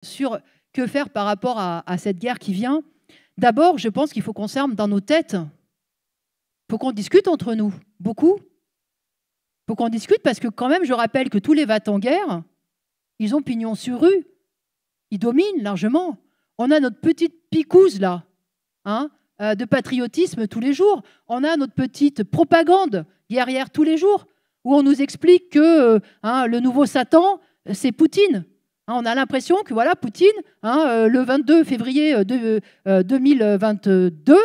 sur que faire par rapport à cette guerre qui vient. D'abord, je pense qu'il faut qu'on s'arme dans nos têtes. Il faut qu'on discute entre nous, beaucoup. Il faut qu'on discute parce que quand même, je rappelle que tous les va-t-en-guerre, ils ont pignon sur rue. Ils dominent largement. On a notre petite picouse là, hein, de patriotisme tous les jours. On a notre petite propagande guerrière tous les jours, où on nous explique que le nouveau Satan, c'est Poutine. On a l'impression que voilà, Poutine, le 22 février 2022,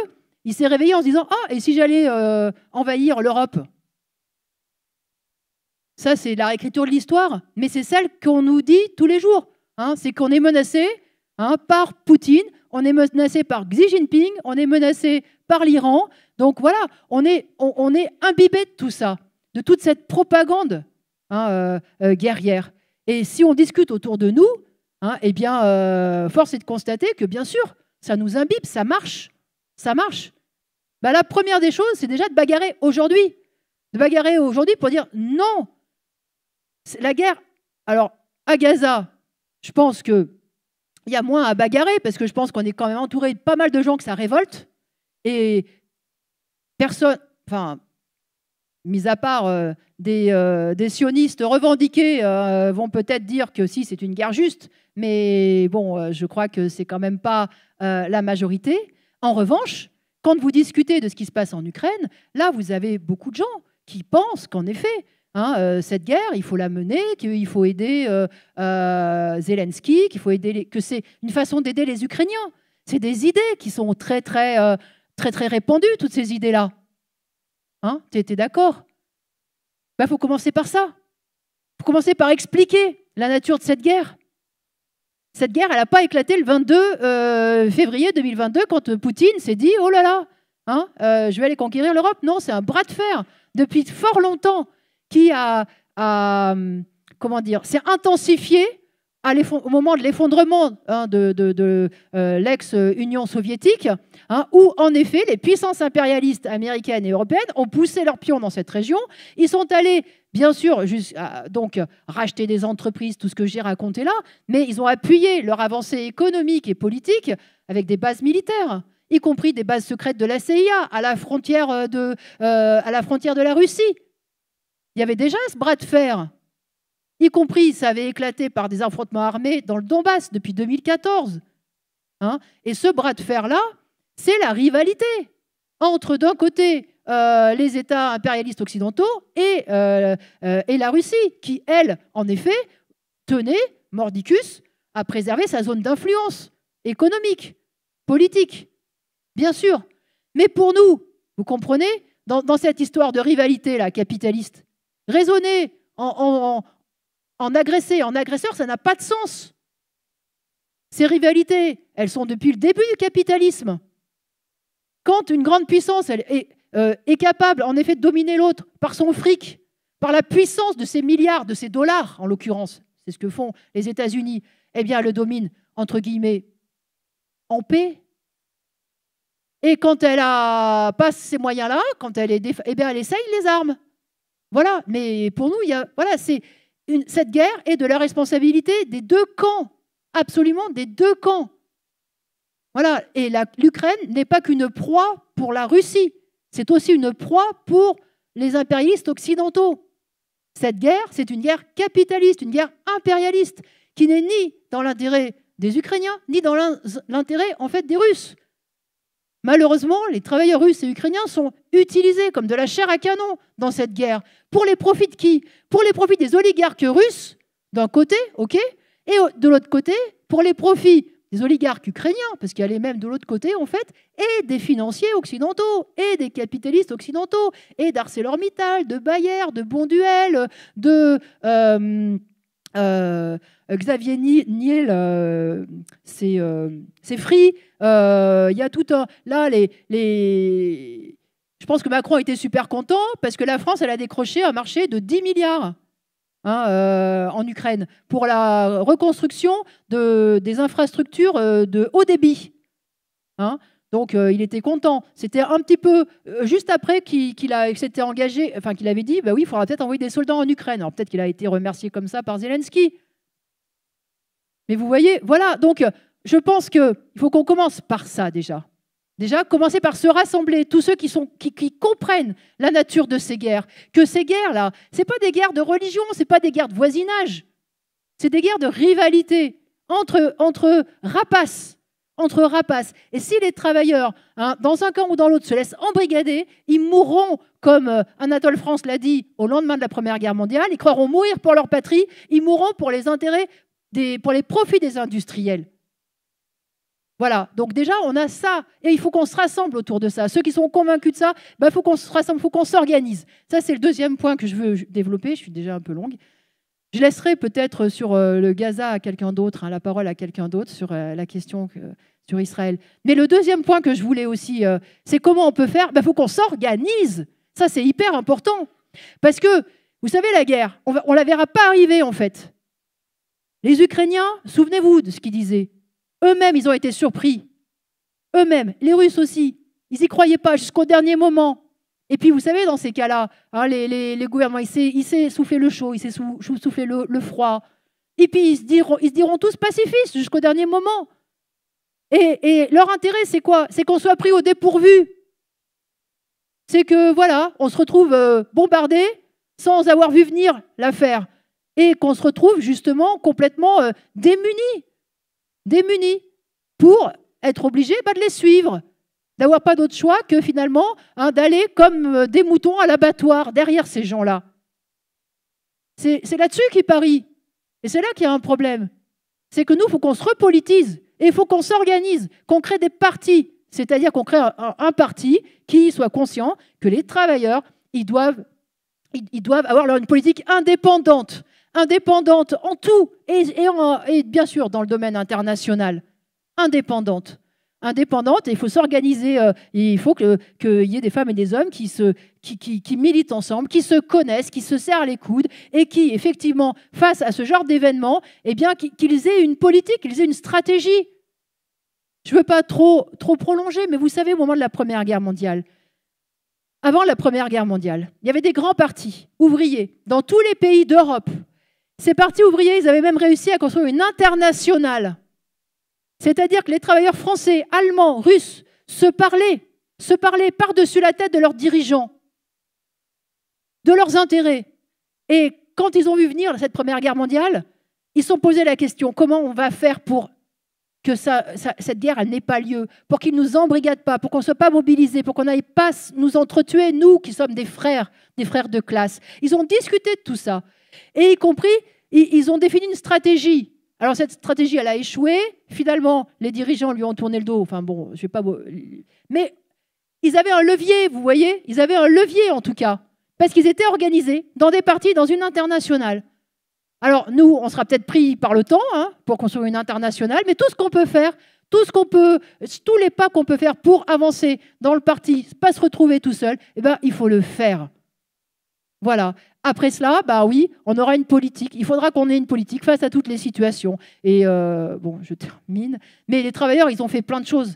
il s'est réveillé en se disant « Ah, et si j'allais envahir l'Europe ?» Ça, c'est la réécriture de l'histoire, mais c'est celle qu'on nous dit tous les jours. C'est qu'on est menacé par Poutine, on est menacé par Xi Jinping, on est menacé par l'Iran. Donc voilà, on est imbibé de tout ça, de toute cette propagande guerrière. Et si on discute autour de nous, eh bien, force est de constater que, bien sûr, ça nous imbibe, ça marche. Ça marche. La première des choses, c'est déjà de bagarrer aujourd'hui. De bagarrer aujourd'hui pour dire non. La guerre, alors, à Gaza, je pense qu'il y a moins à bagarrer parce que je pense qu'on est quand même entouré de pas mal de gens que ça révolte. Et personne, enfin, mis à part des sionistes revendiqués, vont peut-être dire que si, c'est une guerre juste, mais bon, je crois que c'est quand même pas la majorité. En revanche, quand vous discutez de ce qui se passe en Ukraine, là, vous avez beaucoup de gens qui pensent qu'en effet, cette guerre, il faut la mener, qu'il faut aider Zelensky, qu'il faut aider que c'est une façon d'aider les Ukrainiens. C'est des idées qui sont très répandues, toutes ces idées-là. Tu étais d'accord? Il faut commencer par ça. Il faut commencer par expliquer la nature de cette guerre. Cette guerre, elle n'a pas éclaté le 22 février 2022 quand Poutine s'est dit « Oh là là, je vais aller conquérir l'Europe ». Non, c'est un bras de fer depuis fort longtemps qui s'est intensifié au moment de l'effondrement de l'ex-Union soviétique, où en effet les puissances impérialistes américaines et européennes ont poussé leurs pions dans cette région. Ils sont allés, bien sûr, donc racheter des entreprises, tout ce que j'ai raconté là, mais ils ont appuyé leur avancée économique et politique avec des bases militaires, y compris des bases secrètes de la CIA à la frontière de la Russie. Il y avait déjà ce bras de fer, y compris, ça avait éclaté par des affrontements armés dans le Donbass depuis 2014. Et ce bras de fer-là, c'est la rivalité entre, d'un côté, les États impérialistes occidentaux et la Russie, qui, elle, en effet, tenait, mordicus, à préserver sa zone d'influence économique, politique, bien sûr. Mais pour nous, vous comprenez, dans cette histoire de rivalité-là, capitaliste, raisonner en agresseur, ça n'a pas de sens. Ces rivalités, elles sont depuis le début du capitalisme. Quand une grande puissance est capable, en effet, de dominer l'autre par son fric, par la puissance de ses milliards, de ses dollars, en l'occurrence, c'est ce que font les États-Unis, eh bien, elle le domine, entre guillemets, en paix. Et quand elle n'a pas ces moyens-là, quand elle elle essaye les armes. Voilà, mais pour nous, cette guerre est de la responsabilité des deux camps, absolument des deux camps. Voilà, et l'Ukraine n'est pas qu'une proie pour la Russie, c'est aussi une proie pour les impérialistes occidentaux. Cette guerre, c'est une guerre capitaliste, une guerre impérialiste, qui n'est ni dans l'intérêt des Ukrainiens, ni dans l'intérêt, en fait, des Russes. Malheureusement, les travailleurs russes et ukrainiens sont utilisés comme de la chair à canon dans cette guerre. Pour les profits de qui? Pour les profits des oligarques russes, d'un côté, ok, et de l'autre côté, pour les profits des oligarques ukrainiens, parce qu'il y a les mêmes de l'autre côté, en fait, et des financiers occidentaux, et des capitalistes occidentaux, et d'ArcelorMittal, de Bayer, de Bonduelle, de Xavier Niel, c'est Free. Il y a tout un... Là, je pense que Macron était super content parce que la France, elle a décroché un marché de 10 milliards en Ukraine pour la reconstruction des infrastructures de haut débit. Donc, il était content. C'était un petit peu juste après qu'il s'était engagé, enfin qu'il avait dit, bah oui, il faudra peut-être envoyer des soldats en Ukraine. Alors peut-être qu'il a été remercié comme ça par Zelensky. Mais vous voyez, voilà, donc je pense qu'il faut qu'on commence par ça déjà. Déjà, commencer par se rassembler, tous ceux qui comprennent la nature de ces guerres. Que ces guerres-là, ce n'est pas des guerres de religion, ce n'est pas des guerres de voisinage. C'est des guerres de rivalité entre rapaces. Entre rapaces. Et si les travailleurs, dans un camp ou dans l'autre, se laissent embrigader, ils mourront, comme Anatole France l'a dit au lendemain de la Première Guerre mondiale, ils croiront mourir pour leur patrie, ils mourront pour les intérêts, pour les profits des industriels. Voilà, donc déjà, on a ça, et il faut qu'on se rassemble autour de ça. Ceux qui sont convaincus de ça, il faut qu'on se rassemble, il faut qu'on s'organise. Ça, c'est le deuxième point que je veux développer, je suis déjà un peu longue. Je laisserai peut-être sur le Gaza à quelqu'un d'autre, la parole à quelqu'un d'autre sur la question sur Israël. Mais le deuxième point que je voulais aussi, c'est comment on peut faire. Il faut qu'on s'organise. Ça, c'est hyper important. Parce que, vous savez, la guerre, on ne la verra pas arriver, en fait. Les Ukrainiens, souvenez-vous de ce qu'ils disaient. Eux-mêmes, ils ont été surpris. Eux-mêmes, les Russes aussi. Ils n'y croyaient pas jusqu'au dernier moment. Et puis, vous savez, dans ces cas-là, les gouvernements, ils s'est soufflé le chaud, ils s'est soufflé le froid. Et puis, ils se diront tous pacifistes jusqu'au dernier moment. Et leur intérêt, c'est quoi? C'est qu'on soit pris au dépourvu. C'est que, voilà, on se retrouve bombardé sans avoir vu venir l'affaire. Et qu'on se retrouve justement complètement démunis pour être obligés de les suivre. D'avoir pas d'autre choix que finalement d'aller comme des moutons à l'abattoir derrière ces gens-là. C'est là-dessus qu'ils parient. Et c'est là qu'il y a un problème. C'est que nous, il faut qu'on se repolitise et il faut qu'on s'organise, qu'on crée des partis. C'est-à-dire qu'on crée un parti qui soit conscient que les travailleurs, ils doivent avoir une politique indépendante en tout et bien sûr dans le domaine international. Indépendante, et il faut s'organiser, il faut qu'il y ait des femmes et des hommes qui militent ensemble, qui se connaissent, qui se serrent les coudes et qui, effectivement, face à ce genre d'événement, eh bien, qu'ils aient une politique, qu'ils aient une stratégie. Je ne veux pas trop prolonger, mais vous savez, au moment de la Première Guerre mondiale, avant la Première Guerre mondiale, il y avait des grands partis ouvriers dans tous les pays d'Europe. Ces partis ouvriers, ils avaient même réussi à construire une internationale. C'est-à-dire que les travailleurs français, allemands, russes se parlaient par-dessus la tête de leurs dirigeants, de leurs intérêts. Et quand ils ont vu venir cette Première Guerre mondiale, ils se sont posé la question, comment on va faire pour que cette guerre n'ait pas lieu, pour qu'ils ne nous embrigadent pas, pour qu'on ne soit pas mobilisés, pour qu'on n'aille pas nous entretuer, nous qui sommes des frères de classe. Ils ont discuté de tout ça. Et y compris, ils ont défini une stratégie. Alors cette stratégie, elle a échoué. Finalement, les dirigeants lui ont tourné le dos. Enfin bon, je vais pas. Mais ils avaient un levier, vous voyez. Ils avaient un levier en tout cas, parce qu'ils étaient organisés dans des partis, dans une internationale. Alors nous, on sera peut-être pris par le temps pour construire une internationale, mais tout ce qu'on peut faire, tous les pas qu'on peut faire pour avancer dans le parti, pas se retrouver tout seul, eh ben il faut le faire. Voilà. Après cela, oui, on aura une politique. Il faudra qu'on ait une politique face à toutes les situations. Et je termine. Mais les travailleurs, ils ont fait plein de choses.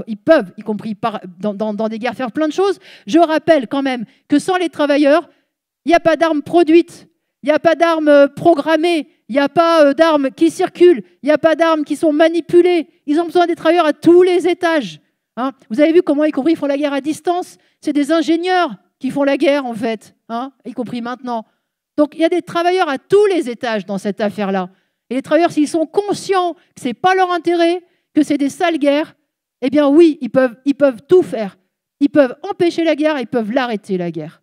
Ils peuvent, y compris dans des guerres, faire plein de choses. Je rappelle quand même que sans les travailleurs, il n'y a pas d'armes produites, il n'y a pas d'armes programmées, il n'y a pas d'armes qui circulent, il n'y a pas d'armes qui sont manipulées. Ils ont besoin des travailleurs à tous les étages. Vous avez vu comment, y compris, ils font la guerre à distance? C'est des ingénieurs qui font la guerre, en fait, y compris maintenant. Donc, il y a des travailleurs à tous les étages dans cette affaire-là. Et les travailleurs, s'ils sont conscients que ce n'est pas leur intérêt, que c'est des sales guerres, eh bien oui, ils peuvent tout faire. Ils peuvent empêcher la guerre, ils peuvent l'arrêter, la guerre.